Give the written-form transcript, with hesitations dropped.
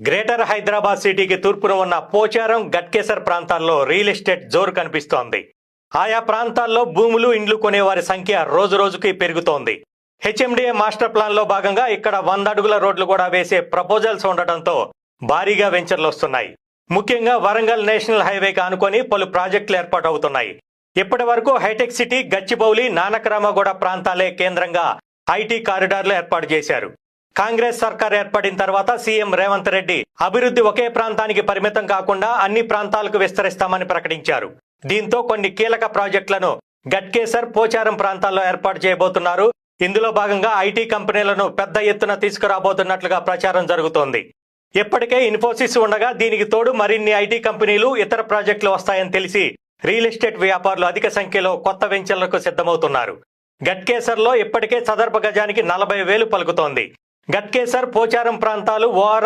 Greater Hyderabad సిటీకి తూర్పున ఉన్న పోచారం, గట్కేసర్ ప్రాంతాల్లో రియల్ ఎస్టేట్ జోరు కనిపిస్తోంది. ఆయా ప్రాంతాల్లో భూములు, ఇండ్లు కొనేవారి సంఖ్య రోజు రోజుకి పెరుగుతోంది. హెచ్ఎండిఏ మాస్టర్ ప్లాన్ లో భాగంగా ఇక్కడ 100 అడుగుల రోడ్లు కూడా వేసే ప్రపోజల్స్ ఉండటంతో భారీగా వెంచర్లు వస్తున్నాయి. ముఖ్యంగా వరంగల్ నేషనల్ హైవేకి ఆనుకొని పలు ప్రాజెక్టులు ఏర్పాటవుతున్నాయి. ఇప్పటి వరకు హైటెక్ సిటీ, గచ్చిబౌలి, నానక్రామగూడ ప్రాంతాలే కేంద్రంగా ఐటీ కారిడార్లు ఏర్పాటు చేశారు. కాంగ్రెస్ సర్కార్ ఏర్పడిన తర్వాత సీఎం రేవంత్ రెడ్డి అభివృద్ధి ఒకే ప్రాంతానికి పరిమితం కాకుండా అన్ని ప్రాంతాలకు విస్తరిస్తామని ప్రకటించారు. దీంతో కొన్ని కీలక ప్రాజెక్టులను గట్కేసర్, పోచారం ప్రాంతాల్లో ఏర్పాటు చేయబోతున్నారు. ఇందులో భాగంగా ఐటీ కంపెనీలను పెద్ద ఎత్తున తీసుకురాబోతున్నట్లుగా ప్రచారం జరుగుతోంది. ఇప్పటికే ఇన్ఫోసిస్ ఉండగా దీనికి తోడు మరిన్ని ఐటీ కంపెనీలు, ఇతర ప్రాజెక్టులు వస్తాయని తెలిసి రియల్ ఎస్టేట్ వ్యాపారులు అధిక సంఖ్యలో కొత్త వెంచర్లకు సిద్ధమవుతున్నారు. గట్కేసర్లో ఇప్పటికే చదరపు గజానికి 40,000 పలుకుతోంది. గట్కేసర్, పోచారం ప్రాంతాలు ఓఆర్